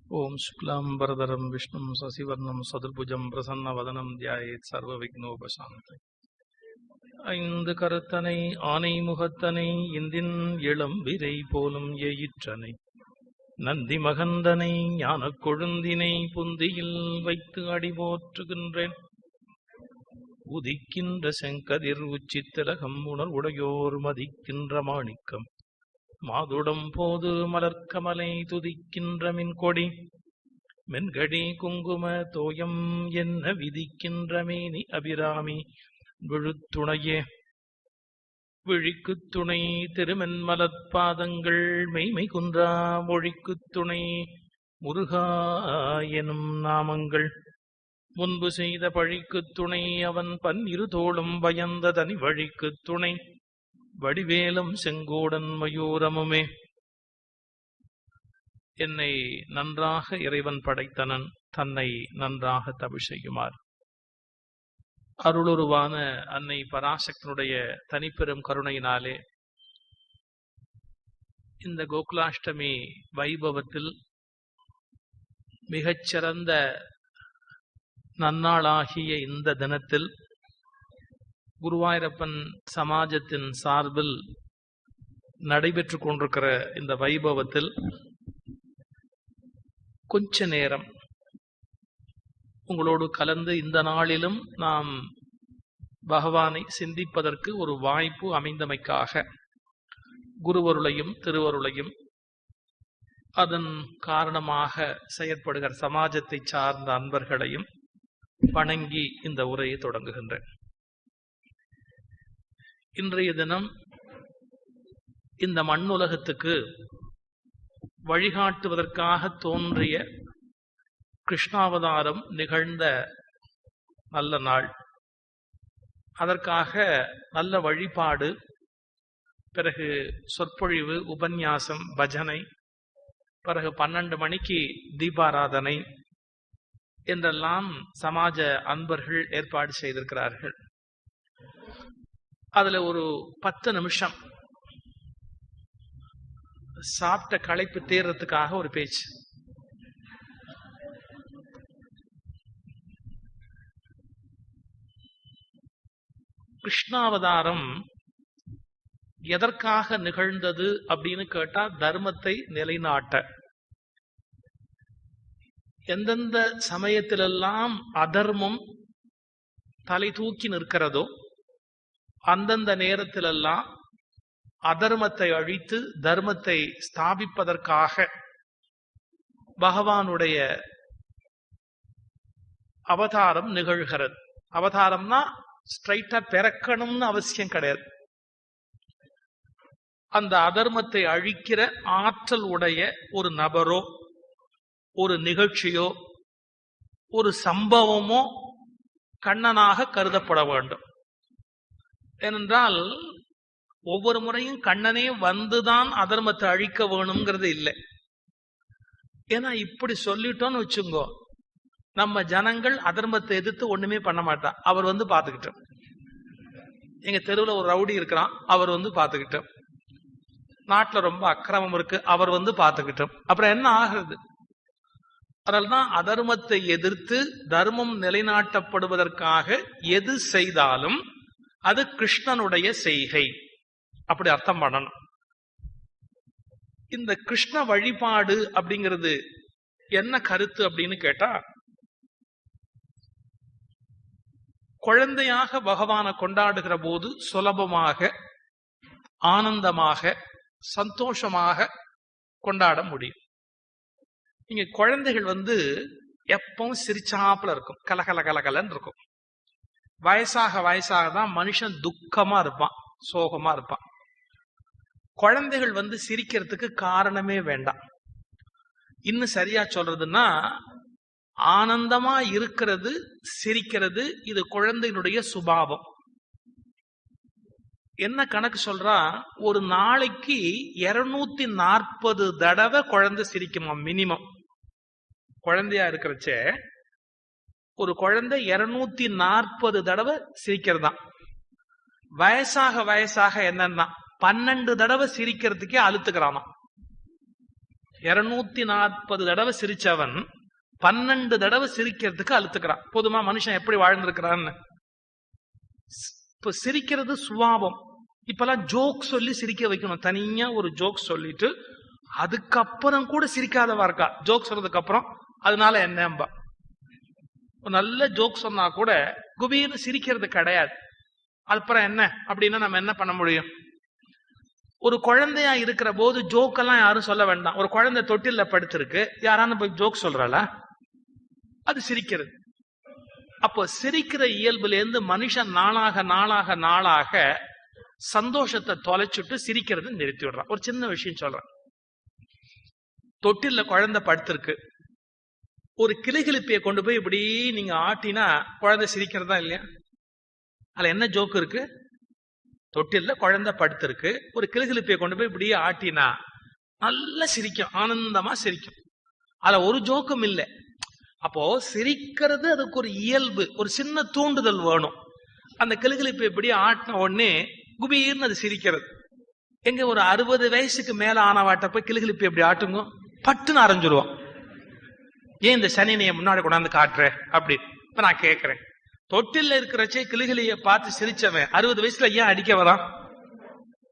ஓம் சுக்லாம்பரதரம் விஷ்ணும் சசிவர்ணம் சதுர்புஜம் பிரசன்னவதனம் தியாயேத் சர்வ விக்னோபசாந்தி. ஐந்து கருத்தனை ஆனை முகத்தனை இந்தின் இளம்பிரை போலும் எயிற்றனை நந்தி மகந்தனை ஞானக் கொழுந்தினை புந்தியில் வைத்து அடிபோற்றுகின்றேன். உதிக்கின்ற செங்கதிர் உச்சித்திலகம் உணர்வுடையோர் மதிக்கின்ற மாணிக்கம் மாதுடம் போது மலர்க்கமலை துதிக்கின்ற மின்கொடி மென்கடி குங்கும தோயம் என்ன விதிக்கின்ற மேனி அபிராமி விழுத்துணையே. விழிக்குத் துணை திருமென்மலர்பாதங்கள் மெய்மை குன்றா மொழிக்குத் துணை முருகா எனும் நாமங்கள் முன்பு செய்த பழிக்குத் துணை அவன் பன்னிரு தோளும் பயந்த தனி வழிக்குத் துணை வடிவேலும் செங்கோடன் மயூரமுமே. என்னை நன்றாக இறைவன் படைத்தனன், தன்னை நன்றாக தமிழ் செய்யுமாறு அருளுருவான அன்னை பராசக்தினுடைய தனிப்பெரும் கருணையினாலே இந்த கோகுலாஷ்டமி வைபவத்தில் மிகச்சிறந்த நன்னாளாகிய இந்த தினத்தில் குருவாயூரப்பன் சமாஜத்தின் சார்பில் நடைபெற்று கொண்டிருக்கிற இந்த வைபவத்தில் கொஞ்ச நேரம் உங்களோடு கலந்து இந்த நாளிலும் நாம் பகவானை சிந்திப்பதற்கு ஒரு வாய்ப்பு அமைந்தமைக்காக குருவருளையும் திருவருளையும் அதன் காரணமாக செயற்படுகிற சமாஜத்தை சார்ந்த அன்பர்களையும் வணங்கி இந்த உரையை தொடங்குகின்றேன். இன்றைய தினம் இந்த மண்ணுலகத்துக்கு வழிகாட்டுவதற்காக தோன்றிய கிருஷ்ணாவதாரம் நிகழ்ந்த நல்ல நாள். அதற்காக நல்ல வழிபாடு, பிறகு சொற்பொழிவு, உபன்யாசம், பஜனை, பிறகு 12 மணிக்கு தீபாராதனை என்றெல்லாம் சமாஜ அன்பர்கள் ஏற்பாடு செய்திருக்கிறார்கள். அதுல ஒரு 10 நிமிஷம் சாப்பிட்ட களைப்பு தீர்றதுக்காக ஒரு பேச்சு. கிருஷ்ணாவதாரம் எதற்காக நிகழ்ந்தது அப்படின்னு கேட்டா, தர்மத்தை நிலைநாட்ட. எந்தெந்த சமயத்திலெல்லாம் அதர்மம் தலை தூக்கி நிற்கிறதோ அந்தந்த நேரத்திலெல்லாம் அதர்மத்தை அழித்து தர்மத்தை ஸ்தாபிப்பதற்காக பகவானுடைய அவதாரம் நிகழ்கிறது. அவதாரம்னா ஸ்ட்ரைட்டா பிறக்கணும்னு அவசியம் கிடையாது. அந்த அதர்மத்தை அழிக்கிற ஆற்றல் உடைய ஒரு நபரோ ஒரு நிகழ்ச்சியோ ஒரு சம்பவமோ கண்ணனாக கருதப்பட வேண்டும். ஏனென்றால் ஒவ்வொரு முறையும் கண்ணனே வந்துதான் அதர்மத்தை அழிக்க வேணுங்கிறது இல்லை. ஏன்னா இப்படி சொல்லிட்டோம்னு வச்சுங்கோ, நம்ம ஜனங்கள் அதர்மத்தை எதிர்த்து ஒண்ணுமே பண்ண மாட்டான். அவர் வந்து பாத்துக்கிட்டோம். எங்க தெருவில் ஒரு ரவுடி இருக்கிறான், அவர் வந்து பாத்துக்கிட்டோம். நாட்டுல ரொம்ப அக்கிரமம் இருக்கு, அவர் வந்து பாத்துக்கிட்டோம். அப்புறம் என்ன ஆகுறது? அதனால்தான் அதர்மத்தை எதிர்த்து தர்மம் நிலைநாட்டப்படுவதற்காக எது செய்தாலும் அது கிருஷ்ணனுடைய செய்கை, அப்படி அர்த்தம் பண்ணணும். இந்த கிருஷ்ண வழிபாடு அப்படிங்கிறது என்ன கருத்து அப்படின்னு கேட்டா, குழந்தையாக பகவானை கொண்டாடுகிற போது சுலபமாக ஆனந்தமாக சந்தோஷமாக கொண்டாட முடியும். இங்க குழந்தைகள் வந்து எப்பவும் சிரிச்சாப்புல இருக்கும், கலகல கலகலன்னு இருக்கும். வயசாக வயசாக தான் மனுஷன் துக்கமா இருப்பான், சோகமா இருப்பான். குழந்தைகள் வந்து சிரிக்கிறதுக்கு காரணமே வேண்டாம். இன்னும் சரியா சொல்றதுன்னா, ஆனந்தமா இருக்கிறது, சிரிக்கிறது, இது குழந்தையினுடைய சுபாவம். என்ன கணக்கு சொல்றா, ஒரு நாளைக்கு 240 தடவை குழந்தை சிரிக்குமா மினிமம். குழந்தையா இருக்கிறச்சே ஒரு குழந்தை 240 தடவை சிரிக்கிறதா. வயசாக வயசாக என்னன்னா 12 தடவை சிரிக்கிறதுக்கே அழுத்துக்கிறானா. 240 தடவை சிரிச்சவன் 12 தடவை சிரிக்கிறதுக்கு அழுத்துக்கிறான். போதுமா மனுஷன் எப்படி வாழ்ந்திருக்கிறான்னு? இப்ப சிரிக்கிறது சுபாவம். இப்பெல்லாம் ஜோக் சொல்லி சிரிக்க வைக்கணும். தனியா ஒரு ஜோக் சொல்லிட்டு அதுக்கப்புறம் கூட சிரிக்காதவா இருக்கா. ஜோக் சொன்னதுக்கு அப்புறம் அதனால என்னம்பா, நல்ல ஜோக் சொன்னா கூட குபீர்னு சிரிக்கிறது கிடையாது. அப்புறம் என்ன அப்படின்னா நம்ம என்ன பண்ண முடியும்? ஒரு குழந்தையா இருக்கிற போது ஜோக்கெல்லாம் யாரும் சொல்ல வேண்டாம். ஒரு குழந்தை தொட்டில படுத்திருக்கு, யாரானு போய் ஜோக் சொல்றாளா? அது சிரிக்கிறது. அப்போ சிரிக்கிற இயல்புல இருந்து மனுஷன் நாளாக நாளாக நாளாக சந்தோஷத்தை தொலைச்சுட்டு சிரிக்கிறது நிறுத்தி விடுறான். ஒரு சின்ன விஷயம் சொல்றேன். தொட்டில குழந்தை படுத்திருக்கு, ஒரு கிளிகிழிப்பியை கொண்டு போய் இப்படி நீங்க ஆட்டினா குழந்தை சிரிக்கிறதா இல்லையா? அதுல என்ன ஜோக்கு இருக்கு? தொட்டில குழந்தை படுத்திருக்கு, ஒரு கிளிகிழிப்பியை கொண்டு போய் இப்படியே ஆட்டினா நல்லா சிரிக்கும், ஆனந்தமா சிரிக்கும். அதுல ஒரு ஜோக்கும் இல்லை. அப்போ சிரிக்கிறது அதுக்கு ஒரு இயல்பு, ஒரு சின்ன தூண்டுதல் வேணும். அந்த கிளிகிழிப்பை இப்படி ஆட்டின உடனே குபீர்னு அது சிரிக்கிறது. எங்க ஒரு 60 வயசுக்கு மேல ஆனவாட்ட போய் கிளிகிழிப்பை எப்படி ஆட்டுங்க, பட்டுன்னு அரைஞ்சிருவோம். ஏன் இந்த சனினைய முன்னாடி கொண்டாந்து காட்டுற அப்படி. இப்ப நான் கேட்கிறேன், தொட்டில இருக்கிறச்சே கிளிகளிய பார்த்து சிரிச்சவன் 60 வயசுல ஏன் அடிக்க வரான்?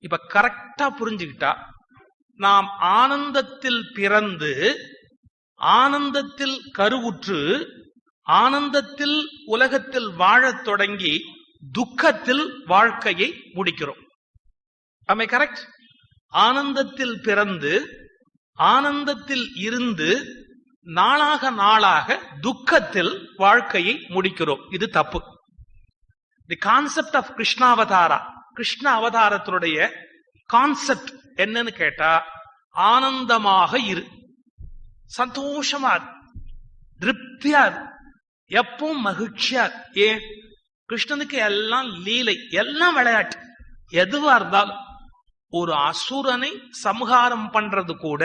இப்ப கரெக்டா புரிஞ்சுக்கிட்டா, நாம் ஆனந்தத்தில் பிறந்து ஆனந்தத்தில் கருவுற்று ஆனந்தத்தில் உலகத்தில் வாழத் தொடங்கி துக்கத்தில் வாழ்க்கையை முடிக்கிறோம். Am I correct? ஆனந்தத்தில் பிறந்து ஆனந்தத்தில் இருந்து நாளாக நாளாக துக்கத்தில் வாழ்க்கையை முடிக்கிறோம். இது தப்பு. The concept of Krishnavatara, Krishna அவதாரத்தினுடைய கான்செப்ட் என்னன்னு கேட்டா, ஆனந்தமாக இரு, சந்தோஷமா இரு, திருப்தியா இரு, எப்பவும் மகிழ்ச்சியா இரு. ஏன்? கிருஷ்ணனுக்கு எல்லாம் லீலை, எல்லாம் விளையாட்டு. எதுவா இருந்தாலும் ஒரு அசுரனை சம்ஹாரம் பண்றது கூட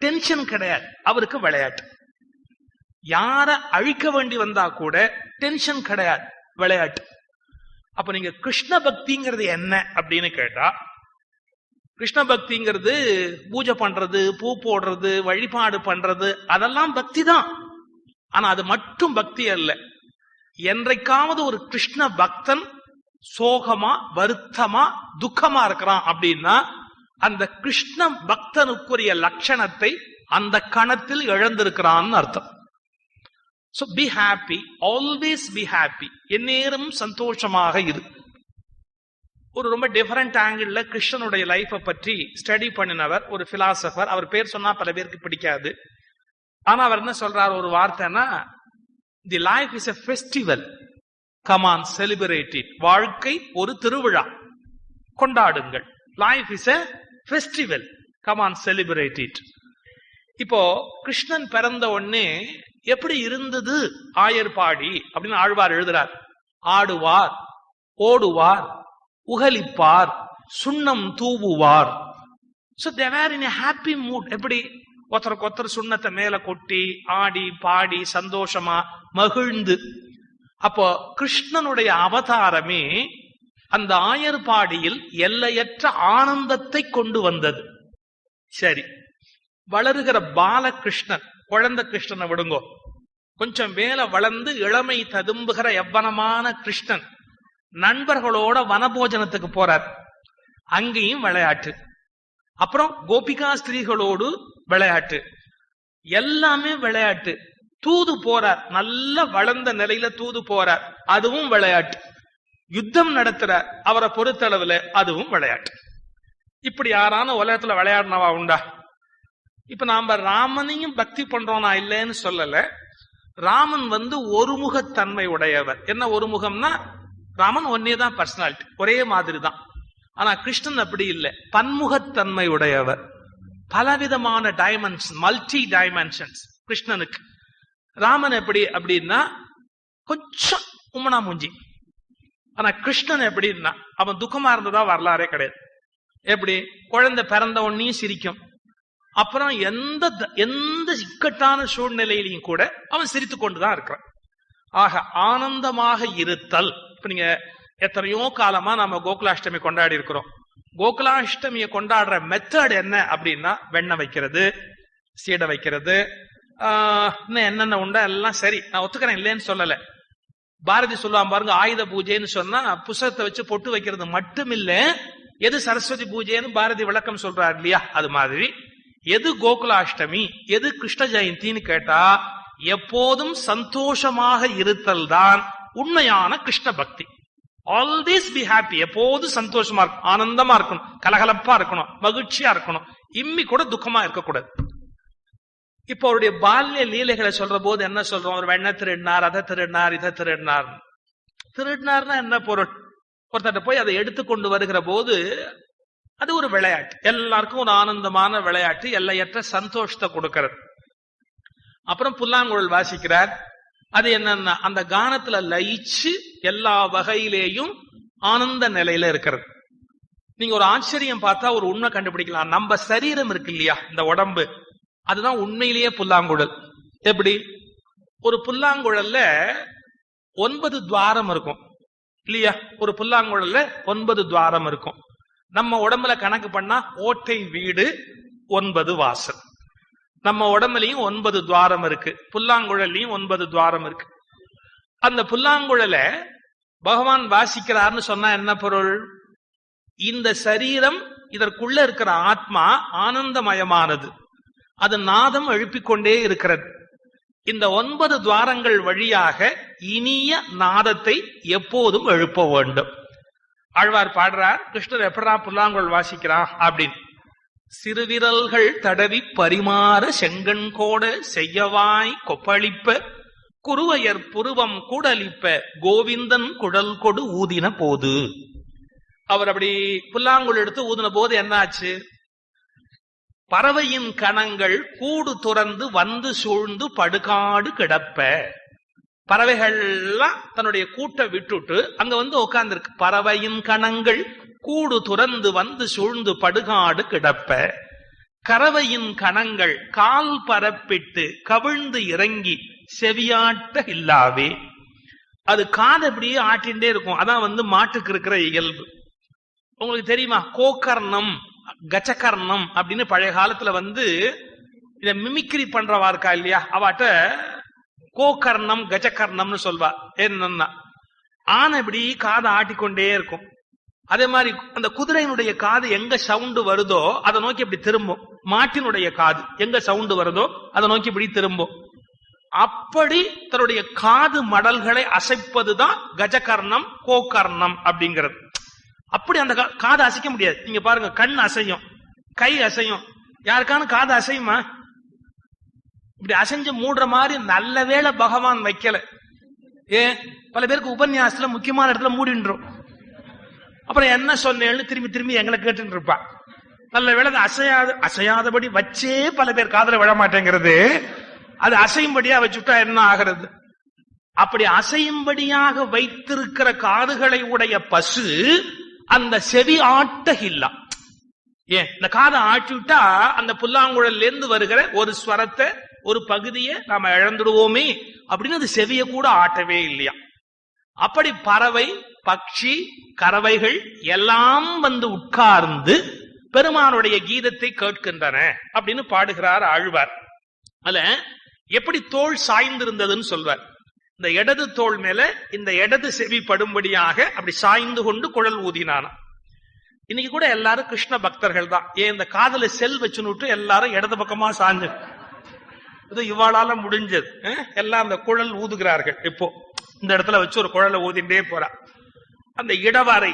டென்ஷன் கிடையாது, அவருக்கு விளையாட்டு. யார அழிக்க வேண்டி வந்தா கூட டென்ஷன் கிடையாது, விளையாட்டு. அப்ப நீங்க கிருஷ்ண பக்திங்கிறது என்ன அப்படின்னு கேட்டா, கிருஷ்ண பக்திங்கிறது பூஜை பண்றது, பூ போடுறது, வழிபாடு பண்றது, அதெல்லாம் பக்தி தான். ஆனா அது மட்டும் பக்தி அல்ல. என்றைக்காவது ஒரு கிருஷ்ண பக்தன் சோகமா வருத்தமா துக்கமா இருக்கிறான் அப்படின்னா அந்த கிருஷ்ண பக்தனுக்குரிய லட்சணத்தை அந்த கணத்தில் இழந்திருக்கிறான்னு அர்த்தம். So be happy, always be happy. எந்நேரம் சந்தோஷமாக இரு. ஒரு ரொம்ப டிஃபரெண்ட் ஆங்கிள் கிருஷ்ணனுடைய லைஃபை பற்றி ஸ்டடி பண்ணினவர் ஒரு பிலாசபர். அவர் பேர் சொன்னா பல பேருக்கு பிடிக்காது. ஆனா அவர் என்ன சொல்றார் ஒரு வார்த்தைன்னா, the life is a festival, come on celebrate it. வாழ்க்கை ஒரு திருவிழா, கொண்டாடுங்கள். Life is a festival, come on celebrate it. இப்போ கிருஷ்ணன் பிறந்த உடனே எப்படி இருந்தது ஆயர்பாடி அப்படின்னு ஆழ்வார் எழுதுறார். ஆடுவார், ஓடுவார், உகலிப்பார், சுண்ணம் தூவுவார். So they were in a happy mood. எப்படி? ஒருத்தருக்கு ஒருத்தர் சுண்ணத்தை மேல கொட்டி ஆடி பாடி சந்தோஷமா மகிழ்ந்து. அப்போ கிருஷ்ணனுடைய அவதாரமே அந்த ஆயர்பாடியில் எல்லையற்ற ஆனந்தத்தை கொண்டு வந்தது. சரி, வளருகிற பாலகிருஷ்ணன், குழந்தை கிருஷ்ணனை விடுங்கோ, கொஞ்சம் மேல வளர்ந்து இளமை ததும்புகிற எவ்வனமான கிருஷ்ணன் நண்பர்களோட வனபோஜனத்துக்கு போறார். அங்கேயும் விளையாட்டு. அப்புறம் கோபிகா ஸ்திரீகளோடு விளையாட்டு, எல்லாமே விளையாட்டு. தூது போறார், நல்ல வளர்ந்த நிலையில தூது போறார், அதுவும் விளையாட்டு. யுத்தம் நடத்துறார், அவரை பொறுத்தளவுல அதுவும் விளையாட்டு. இப்படி யாரான உலகத்துல விளையாடினவா உண்டா? இப்ப நாம ராமனையும் பக்தி பண்றோம், நான் இல்லைன்னு சொல்லல. ராமன் ஒருமுகத்தன்மை உடையவர். என்ன ஒருமுகம்னா, ராமன் ஒன்னேதான் பர்சனாலிட்டி, ஒரே மாதிரி தான். ஆனா கிருஷ்ணன் அப்படி இல்லை, பன்முகத்தன்மை உடையவர். பலவிதமான டைமென்ஷன், மல்டி டைமென்ஷன்ஸ் கிருஷ்ணனுக்கு. ராமன் எப்படி அப்படின்னா கொஞ்சம் உம்மனா மூஞ்சி. ஆனா கிருஷ்ணன் எப்படின்னா அவன் துக்கமா இருந்ததா வரலாறே கிடையாது. எப்படி? குழந்தை பிறந்த உடனே சிரிக்கும். அப்புறம் எந்த இக்கட்டான சூழ்நிலையிலையும் கூட அவன் சிரித்து கொண்டுதான் இருக்கிறான். ஆக ஆனந்தமாக இருத்தல். இப்ப நீங்க எத்தனையோ காலமா நாம கோகுலாஷ்டமி கொண்டாடி இருக்கிறோம். கோகுலாஷ்டமியை கொண்டாடுற மெத்தட் என்ன அப்படின்னா, வெண்ணெய் வைக்கிறது, சீடை வைக்கிறது, இன்னும் என்னென்ன உண்டா எல்லாம் சரி, நான் ஒத்துக்கிறேன், இல்லைன்னு சொல்லல. பாரதி சொல்லுவான் பாருங்க, ஆயுத பூஜைன்னு சொன்னா புஸ்தகத்தை வச்சு பொட்டு வைக்கிறது மட்டும் இல்ல, எது சரஸ்வதி பூஜைன்னு பாரதி விளக்கம் சொல்றாரு இல்லையா, அது மாதிரி எது கோகுலாஷ்டமி, எது கிருஷ்ண ஜெயந்தின்னு கேட்டா எப்போதும் சந்தோஷமாக இருத்தல் தான் உண்மையான கிருஷ்ண பக்தி. ஆல்வேஸ் பி ஹாப்பி, எப்போதும் சந்தோஷமா இருக்கணும், ஆனந்தமா இருக்கணும், கலகலப்பா இருக்கணும், மகிழ்ச்சியா இருக்கணும், இம்மி கூட துக்கமா இருக்கக்கூடாது. இப்ப அவருடைய பால்ய லீலைகளை சொல்ற போது என்ன சொல்றோம், ஒரு வெண்ண திருடினார், அதை திருடினார், இதை திருடினார். திருடினார்னா என்ன பொருள்? ஒருத்தட்ட போய் அதை எடுத்துக்கொண்டு வருகிற போது அது ஒரு விளையாட்டு, எல்லாருக்கும் ஒரு ஆனந்தமான விளையாட்டு, எல்லையற்ற சந்தோஷத்தை கொடுக்கிறது. அப்புறம் புல்லாங்குழல் வாசிக்கிறார். அது என்னன்னா அந்த கானத்துல லயிச்சு எல்லா வகையிலேயும் ஆனந்த நிலையில இருக்கிறது. நீங்க ஒரு ஆச்சரியம் பார்த்தா ஒரு உண்மை கண்டுபிடிக்கலாம். நம்ம சரீரம் இருக்கு இல்லையா, இந்த உடம்பு, அதுதான் உண்மையிலேயே புல்லாங்குழல். எப்படி? ஒரு புல்லாங்குழல்ல 9 துவாரம் இருக்கும் இல்லையா, ஒரு புல்லாங்குழல்ல 9 துவாரம் இருக்கும். நம்ம உடம்புல கணக்கு பண்ணா ஓட்டை வீடு 9 வாசல். நம்ம உடம்புலயும் 9 துவாரம் இருக்கு, புல்லாங்குழல்லையும் 9 துவாரம் இருக்கு. அந்த புல்லாங்குழல பகவான் வாசிக்கிறார்னு சொன்னா என்ன பொருள்? இந்த சரீரம், இதற்குள்ள இருக்கிற ஆத்மா ஆனந்தமயமானது, அது நாதம் எழுப்பிக்கொண்டே இருக்கிறது. இந்த 9 துவாரங்கள் வழியாக இனிய நாதத்தை எப்போதும் எழுப்ப வேண்டும். ஆழ்வார் பாடுறார், கிருஷ்ணர் எப்படா புல்லாங்குழல் வாசிக்கிறான் அப்படின்னு. சிறுவிரல்கள் தடவி பரிமாற செங்கண் கோட செய்யவாய் கொப்பளிப்ப குருவையர் புருவம் கூடலிப்ப கோவிந்தன் குழல் கொடு ஊதின போது. அவர் அப்படி புல்லாங்குழல் எடுத்து ஊதின போது என்ன ஆச்சு? பறவையின் கணங்கள் கூடு துறந்து வந்து சூழ்ந்து படுகாடு கிடப்ப. பறவைகள்லாம் தன்னுடைய கூட்டை விட்டுட்டு அங்க வந்து உட்கார்ந்து இருக்கு. பறவையின் கணங்கள் கூடு துறந்து வந்து சூழ்ந்து படுகாடு கிடப்ப. கறவையின் கணங்கள் கால் பரப்பிட்டு கவிழ்ந்து இறங்கி செவியாட்ட இல்லாவே. அது காது அப்படியே ஆட்டின்ண்டே இருக்கும். அதான் வந்து மாட்டுக்கு இருக்கிற இயல்பு. உங்களுக்கு தெரியுமா, கோகர்ணம் கஜகர்ணம் அப்படின்னு பழைய காலத்துல வந்து இத மிமிக்ரி பண்றவா இருக்கா இல்லையா, அவாட்ட கோகர்ணம் கஜகர்ணம்னு சொல்வா. என்னன்னா ஆனை இப்படி காதை ஆட்டிக்கொண்டே இருக்கும். அதே மாதிரி அந்த குதிரையினுடைய காது எங்க சவுண்டு வருதோ அதை நோக்கி இப்படி திரும்பும். மாட்டினுடைய காது எங்க சவுண்டு வருதோ அதை நோக்கி இப்படி திரும்பும். அப்படி தன்னுடைய காது மடல்களை அசைப்பதுதான் கஜகர்ணம் கோகர்ணம் அப்படிங்கிறது. அப்படி அந்த காது அசைக்க முடியாது. நீங்க பாருங்க, கண் அசையும், கை அசையும், யாருக்கான காது அசையுமா? இப்படி அசைஞ்சு மூடுற மாதிரி நல்ல வேளை பகவான் வைக்கல. ஏன்? பல பேருக்கு உபன்யாசத்துல முக்கியமான இடத்துல மூடின்றோம். அப்புறம் என்ன சொன்னேன்னு திரும்பி திரும்பி எங்களை கேட்டு இருப்பா. நல்ல வேளை அசையாதபடி வச்சே பல பேர் காதுல விழ மாட்டேங்கிறது. அது அசையும்படியா வச்சுட்டா என்ன ஆகிறது? அப்படி அசையும்படியாக வைத்திருக்கிற காதுகளை உடைய பசு அந்த செவி ஆட்ட இல்லா. ஏன்? இந்த காதை ஆட்டி விட்டா அந்த புல்லாங்குழல்ல இருந்து வருகிற ஒரு ஸ்வரத்தை, ஒரு பகுதியை நாம இழந்துடுவோமே அப்படின்னு அது செவிய கூட ஆட்டவே இல்லையா. அப்படி பறவை, பட்சி, கறவைகள் எல்லாம் வந்து உட்கார்ந்து பெருமானுடைய கீதத்தை கேட்கின்றன அப்படின்னு பாடுகிறார் ஆழ்வார். அதுல எப்படி தோள் சாய்ந்திருந்ததுன்னு சொல்வார். இந்த இடது தோள் மேல இந்த இடது செவி படும்படியாக அப்படி சாய்ந்து கொண்டு குழல் ஊதினான. இன்னைக்கு கூட எல்லாரும் கிருஷ்ண பக்தர்கள் தான். ஏன்? இந்த காதல செல் வச்சுனுட்டு எல்லாரும் இடது பக்கமா சாஞ்சு, இது இவாளால முடிஞ்சது. எல்லாம் அந்த குழல் ஊதுகிறார்கள். இப்போ இந்த இடத்துல வச்சு ஒரு குழலை ஊதிண்டே போறா. அந்த இடவரை,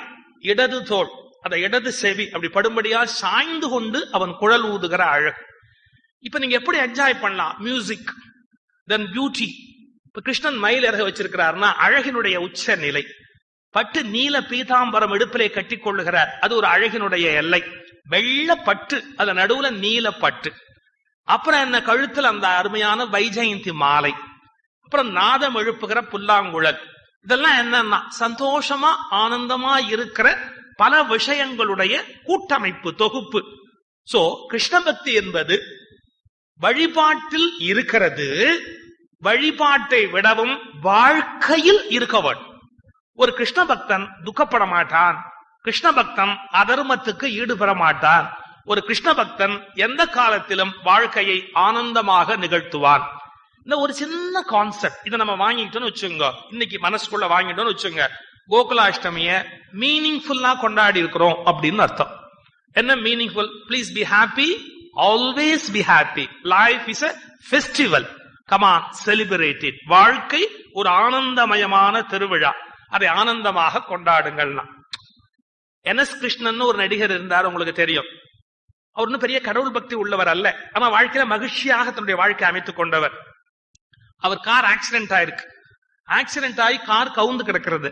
இடது தோள், அந்த இடது செவி அப்படி படும்படியா சாய்ந்து கொண்டு அவன் குழல் ஊதுகிற அழகு. இப்ப நீங்க எப்படி என்ஜாய் பண்ணலாம்? மியூசிக், தென் பியூட்டி. இப்ப கிருஷ்ணன் மயில் இறக வச்சிருக்கிறார்னா அழகினுடைய உச்ச நிலை. பட்டு நீல பீதாம்பரம் இடுப்பிலே கட்டி கொள்ளுகிறார், அது ஒரு அழகினுடைய எல்லை. வெள்ள பட்டு, அது நடுவுல நீல பட்டு. அப்புறம் என்ன? கழுத்துல அந்த அருமையான வைஜெயந்தி மாலை. அப்புறம் நாதம் எழுப்புகிற புல்லாங்குழல். இதெல்லாம் என்னன்னா சந்தோஷமா ஆனந்தமா இருக்கிற பல விஷயங்களுடைய கூட்டமைப்பு, தொகுப்பு. சோ கிருஷ்ண பக்தி என்பது வழிபாட்டில் இருக்கிறது. வழிபாட்டை விடவும் வாழ்க்கையில் இருக்கவன் ஒரு கிருஷ்ண பக்தன் துக்கப்பட மாட்டான். கிருஷ்ண பக்தன் அதர்மத்துக்கு ஈடுபட மாட்டான். ஒரு கிருஷ்ண பக்தன் எந்த காலத்திலும் வாழ்க்கையை ஆனந்தமாக நிகழ்த்துவான். இந்த ஒரு சின்ன கான்செப்ட் இதை நம்ம வாங்கிட்டோம்னு வச்சுங்க, இன்னைக்கு மனசுக்குள்ள வாங்கிட்டோம்னு வச்சுங்க, கோகுலாஷ்டமிய மீனிங்ஃபுல்லா கொண்டாடி இருக்கிறோம் அப்படின்னு அர்த்தம். என்ன meaningful? Please be happy, always be happy, life is a festival, come on celebrate it. வாழ்க்கை ஒரு ஆனந்தமயமான திருவிழா, அதை ஆனந்தமாக கொண்டாடுங்கள்னா. என்.எஸ். கிருஷ்ணன் ஒரு நடிகர் இருந்தார், உங்களுக்கு தெரியும். அவர் இன்னும் பெரிய கடவுள் பக்தி உள்ளவர் அல்ல, ஆனா வாழ்க்கையில மகிழ்ச்சியாக தன்னுடைய வாழ்க்கை அமைத்துக் கொண்டவர். அவர் கார் ஆக்சிடென்ட் ஆயிருக்கு. ஆக்சிடென்ட் ஆகி கார் கவுந்து கிடக்கிறது.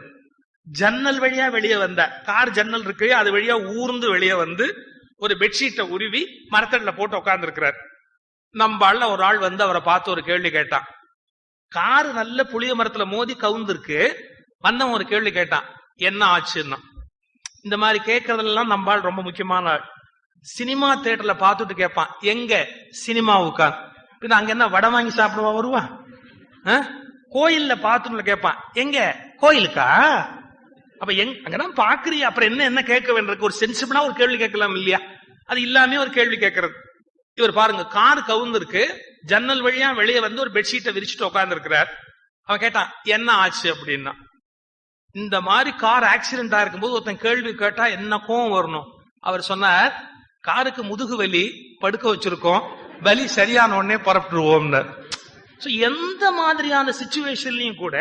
ஜன்னல் வழியா வெளியே வந்த கார், ஜன்னல் இருக்கு, அது வழியா ஊர்ந்து வெளியே வந்து ஒரு பெட்ஷீட்டை உருவி மரத்தடியில போட்டு உட்கார்ந்து இருக்கிறார். நம்மால ஒரு ஆள் வந்து அவரை பார்த்து ஒரு கேள்வி கேட்டான். காரு நல்ல புளிய மரத்துல மோதி கவுந்து இருக்கு. வந்தவன் ஒரு கேள்வி கேட்டான், என்ன ஆச்சுன்னா. இந்த மாதிரி கேட்கறதெல்லாம் நம்மால் ரொம்ப முக்கியமான ஆள். சினிமா தியேட்டர்ல பார்த்துட்டு கேட்பான், எங்க சினிமா உட்காந்து, அங்க என்ன வடை வாங்கி சாப்பிடுவா வருவான். கோயில்ல பார்த்துட்டு கேட்பான், எங்க கோயிலுக்கா, அப்ப அங்கதான் பாக்குறியா, அப்புறம் என்ன கேட்க வேண்டிய ஒரு சென்சிபிளா ஒரு கேள்வி கேட்கலாம் இல்லையா? அது இல்லாம ஒரு கேள்வி கேட்கறது. இவர் பாருங்க, கார் கவுந்து இருக்கு, ஜன்னல் வழியா வெளியே வந்து ஒரு பெட்ஷீட்டை விரிச்சுட்டு உட்கார்ந்து இருக்கிறார். அவன் கேட்டான், என்ன ஆச்சு அப்படின்னா. இந்த மாதிரி கார் ஆக்சிடென்ட் ஆயிருக்கும் போது ஒருத்தன் கேள்வி கேட்டா என்ன கோவம் வரணும்? அவர் சொன்னார், காருக்கு முதுகு வலி, படுக்க வச்சிருக்கோம், வலி சரியான உடனே புறப்பட்டுருவோம்னு. எந்த மாதிரியான சிச்சுவேஷன்லயும் கூட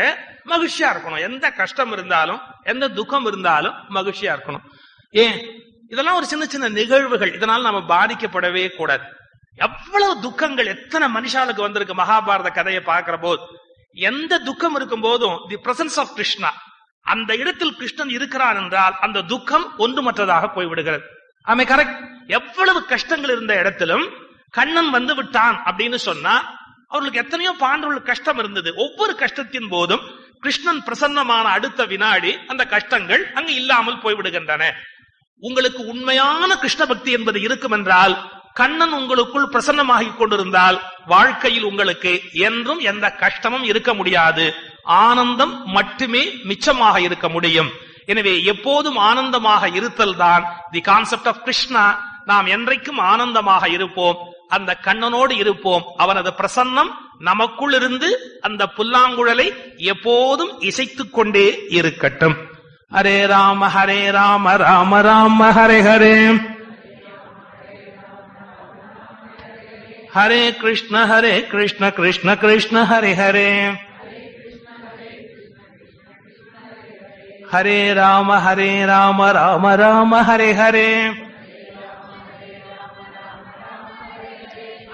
மகிழ்ச்சியா இருக்கணும். எந்த கஷ்டம் இருந்தாலும், எந்த துக்கம் இருந்தாலும் மகிழ்ச்சியா இருக்கணும். ஏன், இதெல்லாம் ஒரு சின்ன சின்ன நிகழ்வுகள், இதனால நம்ம பாதிக்கப்படவே கூடாது. எவ்வளவு துக்கங்கள் எத்தனை மனுஷாளுக்கு வந்திருக்கு. மகாபாரத கதையை பார்க்கிற போது எந்த துக்கம் இருக்கும் போதும் தி பிரசன்ஸ் ஆஃப் கிருஷ்ணா, அந்த இடத்தில் கிருஷ்ணன் இருக்கிறான் என்றால் அந்த துக்கம் ஒன்றுமற்றதாக போய்விடுகிறது. ஆமே, கரெக்ட். எவ்வளவு கஷ்டங்கள் இருந்த இடத்திலும் கண்ணன் வந்து விட்டான் அப்படின்னு சொன்னா, அவர்களுக்கு எத்தனையோ பாண்டவர்களுக்கு கஷ்டம் இருந்தது. ஒவ்வொரு கஷ்டத்தின் போதும் கிருஷ்ணன் பிரசன்னமான அடுத்த வினாடி அந்த கஷ்டங்கள் அங்கு இல்லாமல் போய்விடுகின்றன. உங்களுக்கு உண்மையான கிருஷ்ண பக்தி என்பது இருக்கும் என்றால், கண்ணன் உங்களுக்குள் பிரசன்னமாகி கொண்டிருந்தால் வாழ்க்கையில் உங்களுக்கு என்றும் எந்த கஷ்டமும் இருக்க முடியாது. ஆனந்தம் மட்டுமே மிச்சமாக இருக்க முடியும். எனவே எப்போதும் ஆனந்தமாக இருத்தல் தான் தி கான்செப்ட் ஆஃப் கிருஷ்ணா. நாம் என்றைக்கும் ஆனந்தமாக இருப்போம், அந்த கண்ணனோடு இருப்போம். அவனது பிரசன்னம் நமக்குள் இருந்து அந்த புல்லாங்குழலை எப்போதும் இசைத்துக் கொண்டே இருக்கட்டும். ஹரே ராம ராம ராம ஹரே ஹரே, ஹரே கிருஷ்ண கிருஷ்ண கிருஷ்ண ஹரே ஹரே, ஹரே ராம ராம ராம ஹரே ஹரே,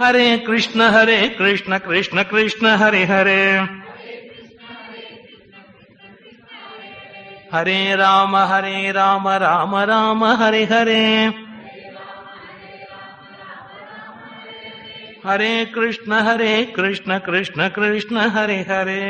ஹரே கிருஷ்ண கிருஷ்ண கிருஷ்ண ஹரே ஹரே, ஹரே ராம ராம ராம ஹரே ஹரே, ஹரே கிருஷ்ண கிருஷ்ண கிருஷ்ண ஹரே ஹரே.